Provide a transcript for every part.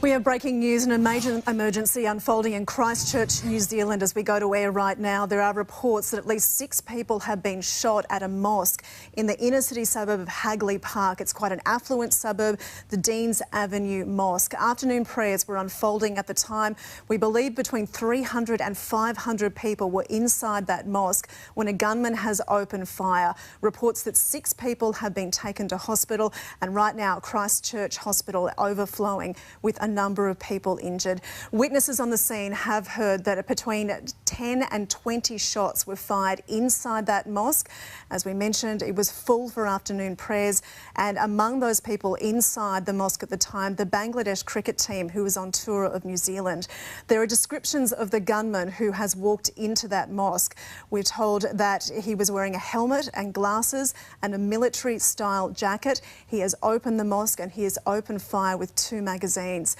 We have breaking news and a major emergency unfolding in Christchurch, New Zealand. As we go to air right now, there are reports that at least 6 people have been shot at a mosque in the inner city suburb of Hagley Park. It's quite an affluent suburb, the Deans Avenue Mosque. Afternoon prayers were unfolding at the time. We believe between 300 and 500 people were inside that mosque when a gunman has opened fire. Reports that 6 people have been taken to hospital, and right now Christchurch Hospital overflowing with a number of people injured. Witnesses on the scene have heard that between 10 and 20 shots were fired inside that mosque. As we mentioned, it was full for afternoon prayers, and among those people inside the mosque at the time, the Bangladesh cricket team who was on tour of New Zealand. There are descriptions of the gunman who has walked into that mosque. We're told that he was wearing a helmet and glasses and a military-style jacket. He has opened the mosque and he has opened fire with 2 magazines.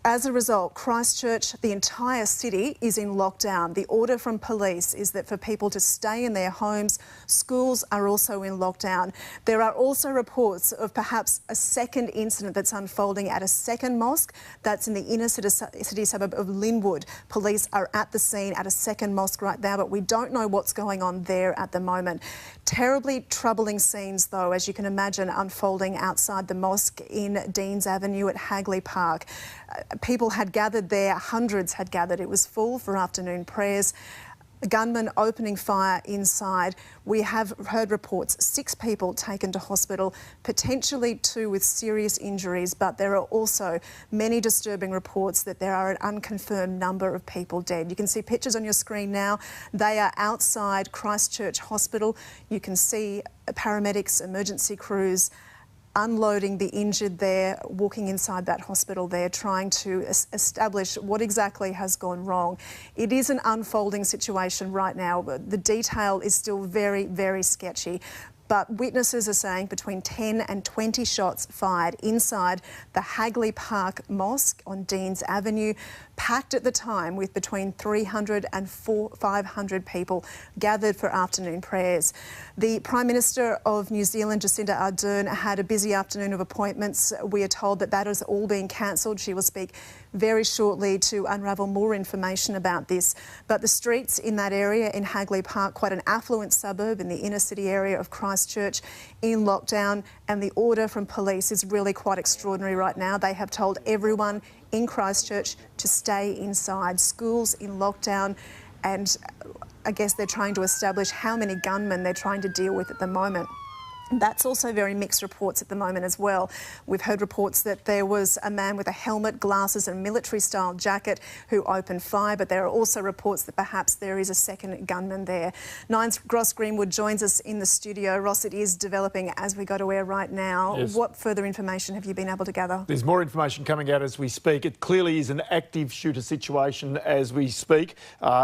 As a result, Christchurch, the entire city, is in lockdown. The order from police is that for people to stay in their homes. Schools are also in lockdown. There are also reports of perhaps a second incident that's unfolding at a second mosque that's in the inner city suburb of Linwood. Police are at the scene at a second mosque right now, but we don't know what's going on there at the moment. Terribly troubling scenes, though, as you can imagine, unfolding outside the mosque in Deans Avenue at Hagley Park. People had gathered there, hundreds had gathered. It was full for afternoon prayers. A gunman opening fire inside. We have heard reports 6 people taken to hospital, potentially 2 with serious injuries, but there are also many disturbing reports that there are an unconfirmed number of people dead. You can see pictures on your screen now. They are outside Christchurch Hospital. You can see paramedics, emergency crews unloading the injured there, walking inside that hospital there, trying to establish what exactly has gone wrong. It is an unfolding situation right now, but the detail is still very, very sketchy. But witnesses are saying between 10 and 20 shots fired inside the Hagley Park Mosque on Deans Avenue, packed at the time with between 300 and 500 people gathered for afternoon prayers. The Prime Minister of New Zealand, Jacinda Ardern, had a busy afternoon of appointments. We are told that that has all been cancelled. She will speak very shortly to unravel more information about this. But the streets in that area in Hagley Park, quite an affluent suburb in the inner city area of Christchurch, in lockdown, and the order from police is really quite extraordinary right now. They have told everyone in Christchurch to stay inside. Schools in lockdown, and I guess they're trying to establish how many gunmen they're trying to deal with at the moment. That's also very mixed reports at the moment as well. We've heard reports that there was a man with a helmet, glasses and military-style jacket who opened fire, but there are also reports that perhaps there is a second gunman there. Nine's Ross Greenwood joins us in the studio. Ross, it is developing as we go to air right now. Yes. What further information have you been able to gather? There's more information coming out as we speak. It clearly is an active shooter situation as we speak.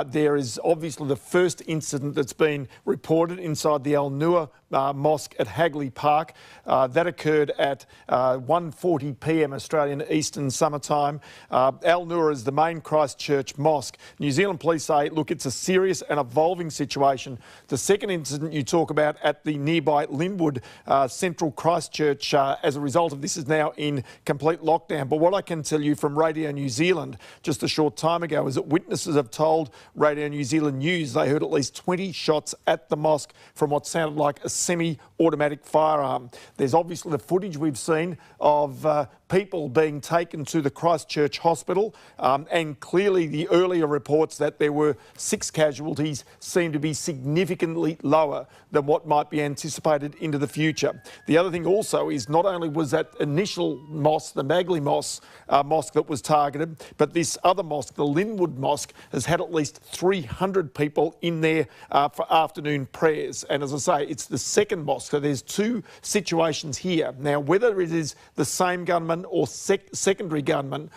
There is obviously the first incident that's been reported inside the Al Noor Mosque at Hagley Park. That occurred at 1:40 p.m. Australian Eastern Summer Time. Al Noor is the main Christchurch mosque. New Zealand police say, look, it's a serious and evolving situation. The second incident you talk about at the nearby Linwood Central Christchurch, as a result of this, is now in complete lockdown. But what I can tell you from Radio New Zealand just a short time ago is that witnesses have told Radio New Zealand News they heard at least 20 shots at the mosque from what sounded like a semi-automatic firearm. There's obviously the footage we've seen of people being taken to the Christchurch Hospital, and clearly the earlier reports that there were 6 casualties seem to be significantly lower than what might be anticipated into the future. The other thing also is not only was that initial mosque, the Hagley mosque that was targeted, but this other mosque, the Linwood Mosque, has had at least 300 people in there for afternoon prayers. And as I say, it's the second mosque, so there's 2 situations here. Now, whether it is the same gunman or secondary gunman,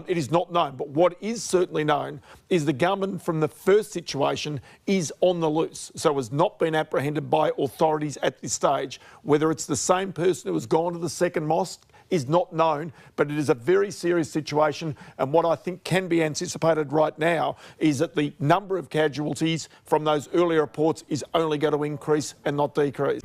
it is not known. But what is certainly known is the gunman from the first situation is on the loose, so has not been apprehended by authorities at this stage. Whether it's the same person who has gone to the second mosque is not known, but it is a very serious situation, and what I think can be anticipated right now is that the number of casualties from those earlier reports is only going to increase and not decrease.